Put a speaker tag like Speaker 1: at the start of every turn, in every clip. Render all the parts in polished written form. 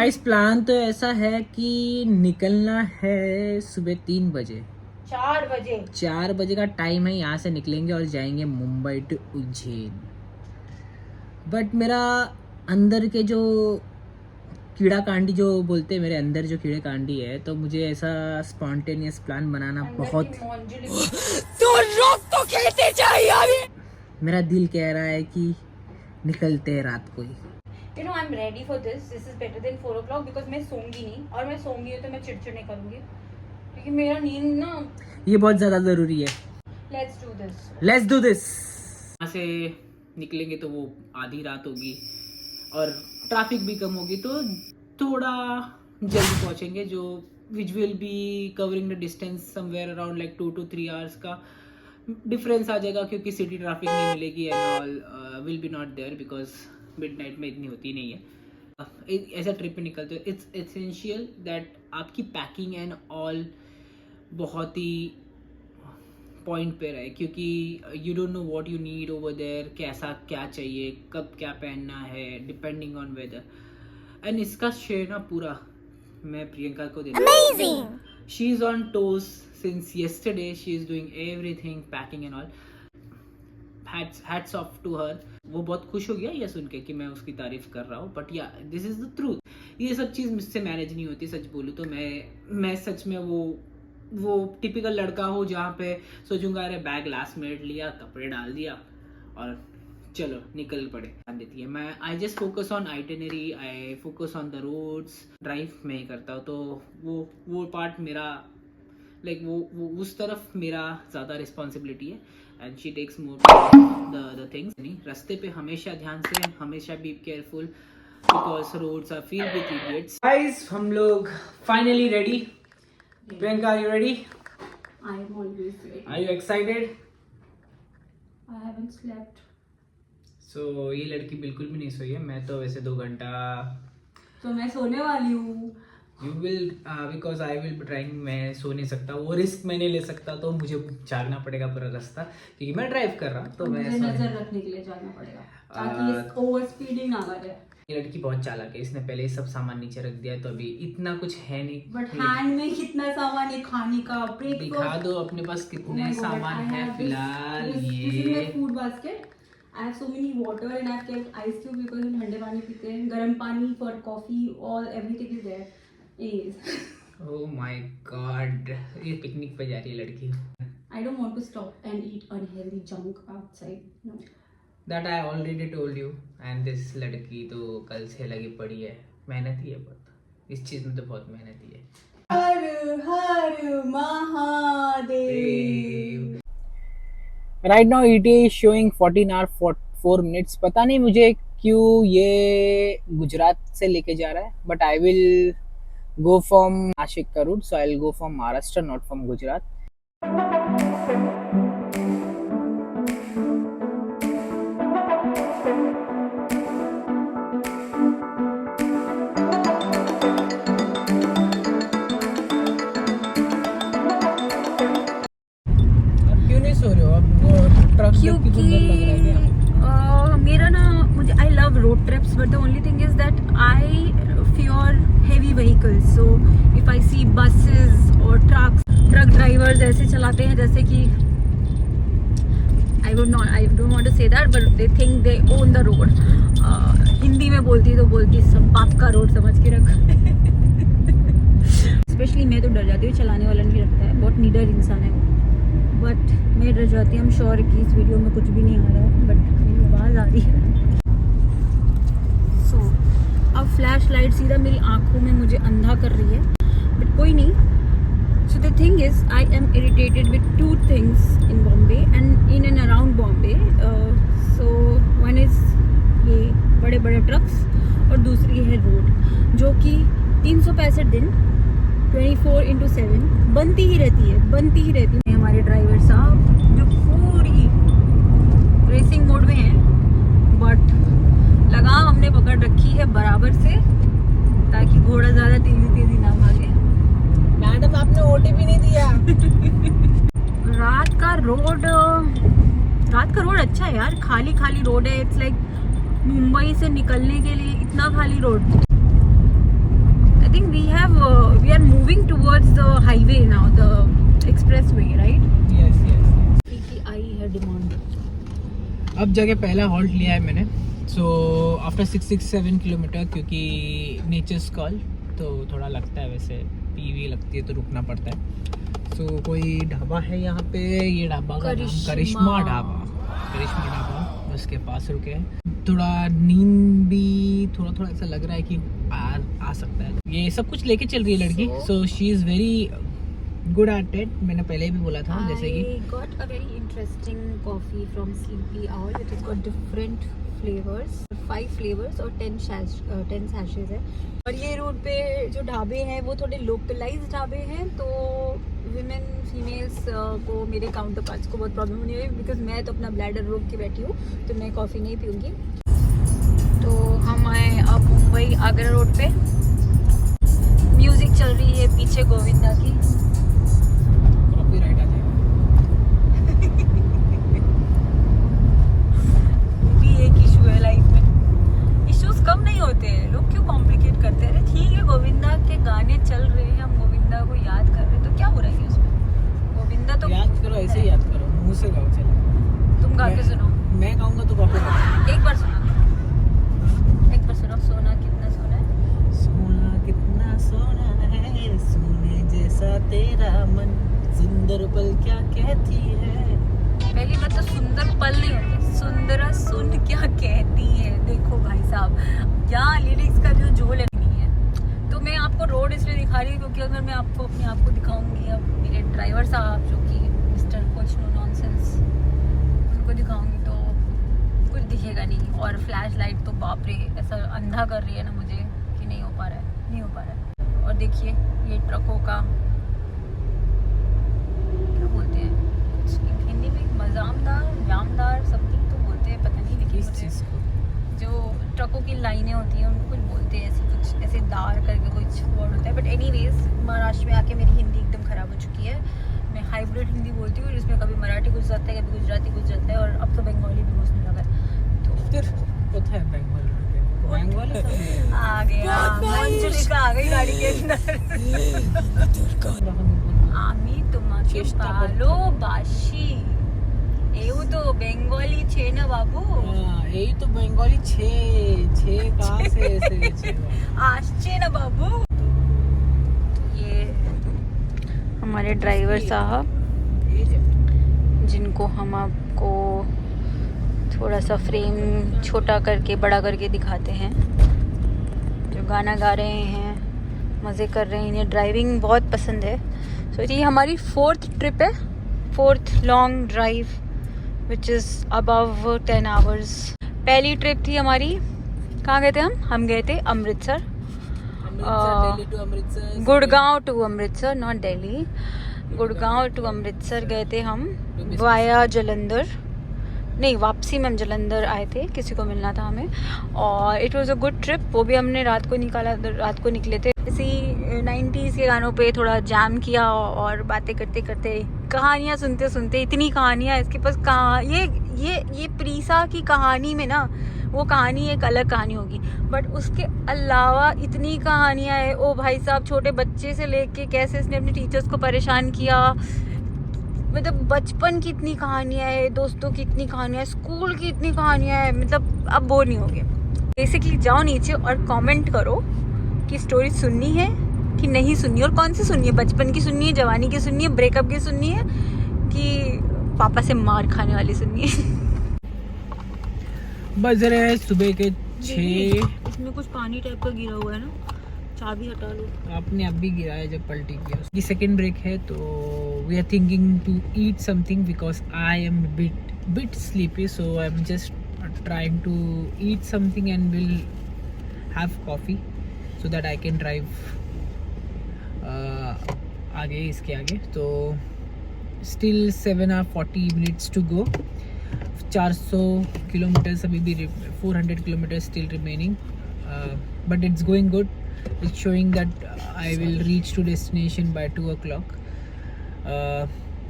Speaker 1: Guys plan तो ऐसा है कि निकलना है सुबह 3 बजे 4 बजे का टाइम है। यहाँ से निकलेंगे और जाएंगे मुंबई टू उज्जैन। बट मेरा अंदर के जो कीड़ा कांडी जो बोलते हैं, मेरे अंदर जो कीड़े कांडी है, तो मुझे ऐसा स्पॉन्टेनियस प्लान बनाना बहुत तो रोक तो कहते चाहिए। मेरा दिल कह रहा है कि निकलते हैं रात को ही।
Speaker 2: You know, I'm ready for this. This is better than 4 o'clock because मैं सोंगी नहीं, और मैं सोंगी तो मैं चिड़चिड़ नहीं करूँगी क्योंकि मेरा नींद ना
Speaker 1: ये बहुत ज़्यादा ज़रूरी है।
Speaker 2: Let's do this.
Speaker 1: Let's do this. यहाँ से निकलेंगे तो वो आधी रात होगी और ट्रैफिक भी कम होगी, तो थोड़ा जल्दी पहुँचेंगे, जो which will be covering the distance somewhere around like 2 to 3 hours का डिफरेंस आ जाएगा, क्योंकि सिटी ट्रैफिक नहीं मिलेगी and all will be not there because midnight में इतनी होती नहीं है। ऐसा ट्रिप पे निकलते हो, इट्स एसेंशियल दैट आपकी पैकिंग एंड ऑल बहुत ही पॉइंट पे रहे, क्योंकि you don't know what you need over there, कैसा क्या चाहिए, कब क्या पहनना है, डिपेंडिंग ऑन वेदर। एंड इसका श्रेय ना पूरा मैं प्रियंका को देता। She is on toes since yesterday, she is doing everything, packing and all. Hats off to her. वो बहुत खुश हो गया ये सुन के कि मैं उसकी तारीफ कर रहा हूँ, बट या दिस इज द ट्रूथ। ये सब चीज़ मुझसे मैनेज नहीं होती, सच बोलूँ तो मैं सच में वो टिपिकल लड़का हूँ जहाँ पे सोचूंगा अरे बैग लास्ट मिनट लिया, कपड़े डाल दिया और चलो निकल पड़े देती है। मैं I just focus on itinerary, I focus on the roads. Drive में ही करता हूँ, तो वो पार्ट मेरा लाइक वो उस तरफ मेरा ज़्यादा रिस्पॉन्सिबिलिटी है and she takes more the things. रास्ते पे हमेशा ध्यान से, हमेशा be careful because roads are filled with idiots. Guys हम लोग finally ready. Priyanka, are you ready?
Speaker 2: I am always ready.
Speaker 1: Are you excited?
Speaker 2: I haven't slept.
Speaker 1: So ये लड़की बिल्कुल भी नहीं सोई है। मैं तो वैसे 2 घंटा
Speaker 2: तो मैं सोने वाली हूँ।
Speaker 1: You will because I will be trying. मैं सो नहीं सकता, वो रिस्क मैं नहीं ले सकता, तो मुझे जागना पड़ेगा पूरा रास्ता, क्योंकि मैं ड्राइव कर रहा हूँ। तो मैं
Speaker 2: नजर रखने के लिए जाना पड़ेगा ताकि ओवर स्पीडिंग ना करे।
Speaker 1: ये लड़की बहुत चालाक है, इसने पहले सब सामान नीचे रख दिया है, तो अभी इतना कुछ है नहीं।
Speaker 2: बट हैंड में कितना सामान है खाने का,
Speaker 1: दिखा दो अपने पास कितने सामान है फिलहाल। ये
Speaker 2: food basket, I have so many water and I have kept ice cube because हम ठंडे पानी पीते हैं, गर्म पानी for coffee, all everything is there.
Speaker 1: Oh my God, ये पिकनिक पे जा रही है लड़की।
Speaker 2: I don't want to stop and eat unhealthy junk outside. No.
Speaker 1: That I already told you. And this लड़की तो कल से लगी पड़ी है, मेहनती है बहुत, इस चीज में तो बहुत मेहनती है।
Speaker 2: हर हर Mahadev.
Speaker 1: Right now ETA is showing 14 hour 4 minutes। पता नहीं मुझे क्यों ये गुजरात से लेके जा रहा है, but I will go from Nashik ka route, so I'll go from Maharashtra, not from Gujarat. क्यों नहीं सो रहे हो अब? वो ट्रक
Speaker 2: क्योंकि मेरा ना, मुझे I love road trips, but the only thing is that I fear heavy vehicles. So if I see buses or truck drivers ऐसे चलाते हैं जैसे कि I don't want to say that, but they think they own the road. Hindi में बोलती सब बाप का रोड समझ के रख। स्पेशली मैं तो डर जाती हूँ, चलाने वाला नहीं लगता है, बहुत नीडर इंसान है वो, बट मैं डर जाती हूँ। I'm sure कि इस वीडियो में कुछ भी नहीं आ रहा है, बट मेरी आवाज़ आ रही है। अब फ्लैश लाइट सीधा मेरी आंखों में मुझे अंधा कर रही है, बट कोई नहीं। So the thing is I am irritated with 2 things in Bombay and in and around Bombay. So one is ये बड़े बड़े ट्रक्स और दूसरी है रोड, जो कि 365 दिन 24/7 बनती ही रहती है। हमारे ड्राइवर साहब जो पूरी रेसिंग मोड में हैं, बट लगाम हमने पकड़ रखी है बराबर से, ताकि घोड़ा ज्यादा तेजी ना भागे।
Speaker 1: मैडम आपने ओटीपी नहीं दिया।
Speaker 2: रात का रोड अच्छा है यार, खाली रोड है। इट्स लाइक मुंबई से निकलने के लिए इतना खाली road. think we are moving towards the highway now, the expressway, right?
Speaker 1: Yes yes.
Speaker 2: की आई है डिमांड।
Speaker 1: अब जगह पहला हॉल्ट लिया है मैंने, सो आफ्टर 6-7 किलोमीटर, क्योंकि नेचर्स कॉल तो थोड़ा लगता है, वैसे पीवी लगती है तो रुकना पड़ता है। सो कोई ढाबा है यहाँ पे, ये ढाबा का नाम करिश्मा ढाबा, उसके पास रुके हैं। थोड़ा नींद भी थोड़ा ऐसा लग रहा है कि आ सकता है। ये सब कुछ लेके चल रही है लड़की, so she is very good at it. मैंने पहले भी बोला था, जैसे कि
Speaker 2: I got a very interesting coffee from Sleepy Owl. It has got different flavors, 5 flavors और 10 sachets है। और ये रोड पे जो ढाबे हैं वो थोड़े लोकलाइज्ड ढाबे हैं, तो विमेन फीमेल्स को, मेरे काउंटर पार्ट्स को बहुत प्रॉब्लम नहीं हुई, बिकॉज मैं तो अपना ब्लैडर रोक के बैठी हूँ, तो मैं कॉफ़ी नहीं पीऊँगी। तो हम आए अब मुंबई आगरा रोड पे। म्यूज़िक चल रही है पीछे गोविंदा की।
Speaker 1: कॉपीराइट आ जाएगा।
Speaker 2: भी एक इशू है लाइफ में, इश्यूज कम नहीं होते हैं, लोग क्यों कॉम्प्लिकेट करते हैं। ठीक है, गोविंदा के गाने चल रहे हैं, हम गोविंदा को याद कर रहे हैं, तो क्या बुराई है उसमें। गोविंदा तो
Speaker 1: याद करो, ऐसे ही याद करो, मुंह से गाओ। चलो
Speaker 2: तुम गा के सुनो,
Speaker 1: मैं गाऊंगा तो कॉपी।
Speaker 2: एक बार सुनो, एक बार सुनो। सोना कितना सोना है,
Speaker 1: सोना कितना सोना है, सोने जैसा तेरा मन, सुंदर पल क्या कहती है।
Speaker 2: पहली बात तो सुंदर पल नहीं होते, सुंदरा सुन क्या कहती है। देखो भाई साहब, यहाँ लिरिक्स का जो झोल नहीं है। तो मैं आपको रोड इसलिए दिखा रही हूँ क्योंकि अगर मैं आपको अपने आप को दिखाऊंगी, अब मेरे ड्राइवर साहब जो कि मिस्टर कुछ नो नॉनसेंस, उनको दिखाऊंगी तो कुछ दिखेगा नहीं। और फ्लैश लाइट तो बाप रे, ऐसा अंधा कर रही है ना मुझे कि नहीं हो पा रहा है, नहीं हो पा रहा है। और देखिए ये ट्रकों का क्या बोलते हैं, कुछ हिंदी में मजामदार, जामदार समथिंग तो बोलते हैं, पता नहीं, लेकिन मुझे जो ट्रकों की लाइनें होती हैं उनको कुछ बोलते हैं, ऐसे कुछ ऐसे दार करके कुछ वर्ड होता है। बट एनीवेज, महाराष्ट्र में आके मेरी हिंदी एकदम ख़राब हो चुकी है। मैं हाइब्रिड हिंदी बोलती हूँ, जिसमें कभी मराठी घुस जाता है, कभी गुजराती घुस जाता है, और अब तो बंगाली भी घुसने लगा है। तो
Speaker 1: फिर होता है बंगाली
Speaker 2: आ गया, मंजुलिका आ गई गाड़ी के अंदर। আমি তোমাকে ভালোবাসি, এও তো বেঙ্গলি ছে না বাবু।
Speaker 1: यही तो बंगाली छे कहाँ से ऐसे
Speaker 2: আসছে না बाबू। ये हमारे ड्राइवर साहब, जिनको हम आपको थोड़ा सा फ्रेम छोटा करके बड़ा करके दिखाते हैं, जो गाना गा रहे हैं, मज़े कर रहे हैं, इन्हें ड्राइविंग बहुत पसंद है। सो ये हमारी 4th ट्रिप है, 4th long drive which is above 10 hours. पहली ट्रिप थी हमारी, कहाँ गए थे हम गए थे Amritsar, Gurgaon to Amritsar, not Delhi, Gurgaon to Amritsar गए थे हम वाया जलंधर। नहीं, वापसी में हम जलंधर आए थे, किसी को मिलना था हमें, और it was a good trip. वो भी हमने रात को निकले थे। इसी 90s के गानों पे थोड़ा जैम किया, और बातें करते करते, कहानियाँ सुनते सुनते, इतनी कहानियाँ इसके पास। कहाँ ये प्रीसा की कहानी में ना, वो कहानी एक अलग कहानी होगी, बट उसके अलावा इतनी कहानियाँ है। ओ भाई साहब, छोटे बच्चे से लेके कैसे इसने अपने टीचर्स को परेशान किया, मतलब बचपन की इतनी कहानियाँ है, दोस्तों की इतनी कहानियाँ है, स्कूल की इतनी कहानियाँ है, मतलब अब बोर नहीं होगे। बेसिकली जाओ नीचे और कमेंट करो कि स्टोरी सुननी है कि नहीं सुननी, और कौन सी सुननी है, बचपन की सुननी है, जवानी की सुननी है, ब्रेकअप की सुननी है, कि पापा से मार खाने वाली सुननी है।
Speaker 1: बज रहे हैं सुबह के 6।
Speaker 2: इसमें कुछ पानी टाइप का गिरा हुआ है ना, चाबी हटा लो।
Speaker 1: आपने अब भी गिराया जब पलटी किया। ये सेकंड ब्रेक है, तो we are thinking to eat something because I am bit sleepy, so I am just trying to eat something and will have coffee so that I can drive आगे, इसके आगे। तो still 7 hours 40 minutes to go. 400 kilometres अभी भी, 400 kilometres still remaining, but it's going good. It's showing that I will reach to destination by 2 o'clock.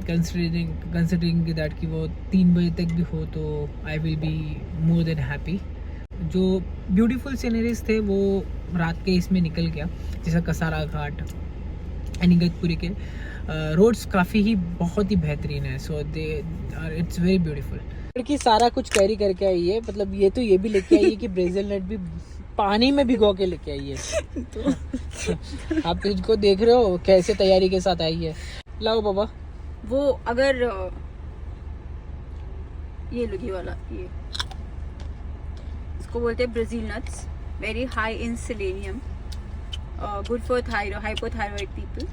Speaker 1: Considering that कि वो 3 बजे तक भी हो तो I will be more than happy. जो ब्यूटीफुल सीनरीज थे वो रात के इसमें निकल गया, जैसा कसारा घाट, इगतपुरी के रोड्स काफ़ी ही बहुत ही बेहतरीन है. सो दे इट्स वेरी ब्यूटीफुल. लड़की सारा कुछ कैरी करके आई है, मतलब ये भी लेके आई है कि ब्रेजिल नट भी पानी में भिगो के लेके आई है. तो आप इसको देख रहे हो कैसे तैयारी के साथ आई है. लाओ बाबा.
Speaker 2: वो अगर ये लुगी वाला, ये इसको बोलते हैं Brazil nuts, very high in selenium, good for hypothyroid people,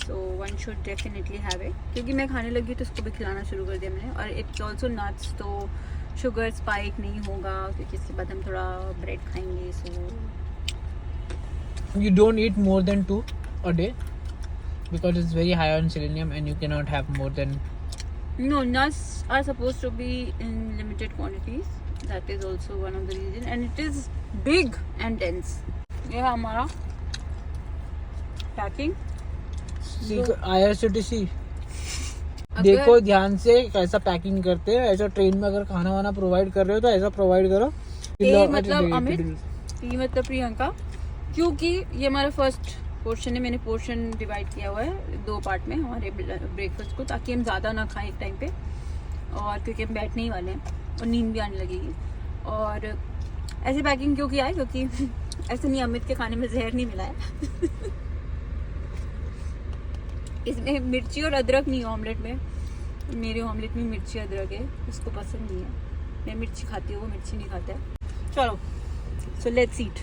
Speaker 2: so one should definitely have it. क्योंकि मैं खाने लगी तो उसको भी खिलाना शुरू कर दिया मैंने. और इट्स ऑल्सो नट्स, तो शुगर स्पाइक नहीं होगा, क्योंकि इसके बाद हम थोड़ा ब्रेड खाएंगे. सो
Speaker 1: You don't eat more than 2 a day because it's very high on selenium and you cannot have more than.
Speaker 2: no, nuts are supposed to be in limited quantities. That is also one of the reason, and it is big and dense. ये है हमारा packing.
Speaker 1: IRCTC देखो ध्यान से कैसा packing करते हैं. ऐसा ट्रेन में अगर खाना वाना प्रोवाइड कर रहे हो तो ऐसा प्रोवाइड करो.
Speaker 2: ए मतलब अमित, पी मतलब प्रियंका, क्योंकि ये हमारा फर्स्ट पोर्शन है. मैंने पोर्शन डिवाइड किया हुआ है 2 पार्ट में हमारे ब्रेकफास्ट को, ताकि हम ज़्यादा ना खाएं एक टाइम पे, और क्योंकि हम बैठने ही वाले हैं और नींद भी आने लगेगी. और ऐसे पैकिंग क्यों किया है, क्योंकि ऐसे नहीं, अमित के खाने में जहर नहीं मिला है. इसमें मिर्ची और अदरक नहीं है ऑमलेट में. मेरे ऑमलेट में मिर्ची अदरक है, उसको पसंद नहीं है. मैं मिर्ची खाती हूँ, वो मिर्ची नहीं खाता है. चलो, सो लेट्स ईट.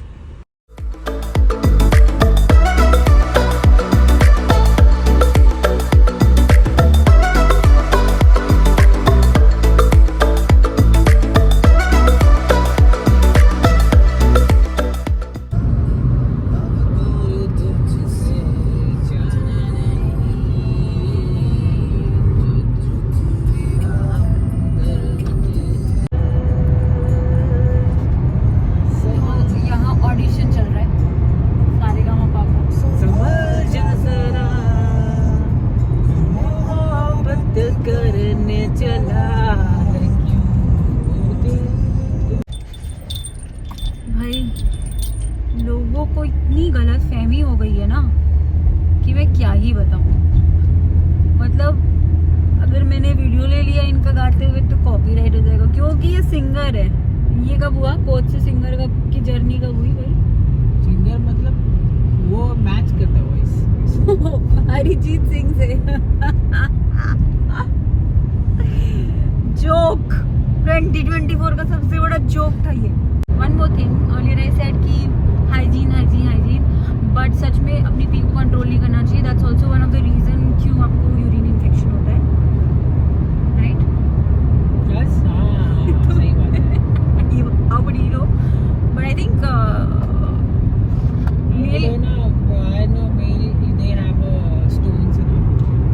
Speaker 2: भाई लोगों को इतनी गलत फहमी हो गई है ना कि मैं क्या ही बताऊं. मतलब अगर मैंने वीडियो ले लिया इनका गाते हुए तो कॉपीराइट हो जाएगा, क्योंकि ये सिंगर है. ये कब हुआ, कोच से सिंगर की जर्नी कब हुई भाई?
Speaker 1: सिंगर मतलब वो मैच करता वॉइस
Speaker 2: अरिजीत सिंह से. जोक 2024 का सबसे बड़ा जोक था ये. One more thing, earlier I said कि हाइजीन हाइजीन हाइजीन, बट सच में अपनी पी को कंट्रोल नहीं करना चाहिए. That's also one of the reason क्यों आपको यूरिन इन्फेक्शन होता है, राइट?
Speaker 1: यस, हां सही बात है.
Speaker 2: How would you know? But I think
Speaker 1: I know male they have stones in it.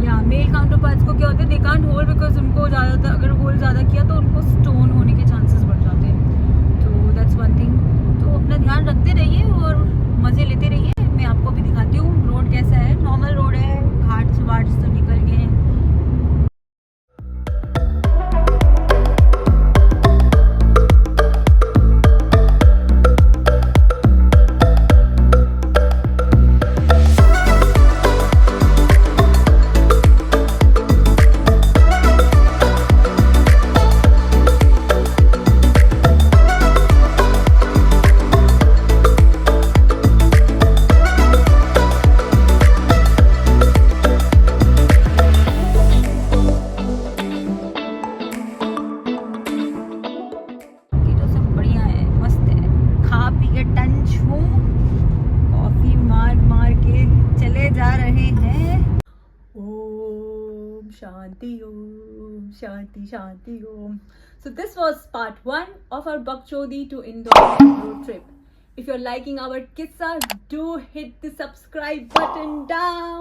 Speaker 2: या मेल काउंटर पार्ट्स को क्या होता है, दे कांट होल्ड, बिकॉज उनको ज़्यादातर अगर होल्ड ज़्यादा किया तो उनको स्टोन होने के चांसेस बढ़ जाते हैं. तो दैट्स वन थिंग. तो अपना ध्यान रखते रहिए और मज़े लेते रहिए. मैं आपको भी दिखाती हूँ रोड कैसा है. नॉर्मल रोड है, घाट वाट तो निकल गए हैं. Shanti Shanti Om. So this was part 1 of our Bakchodi to Indore road trip. If you're liking our kissa, do hit the subscribe button down.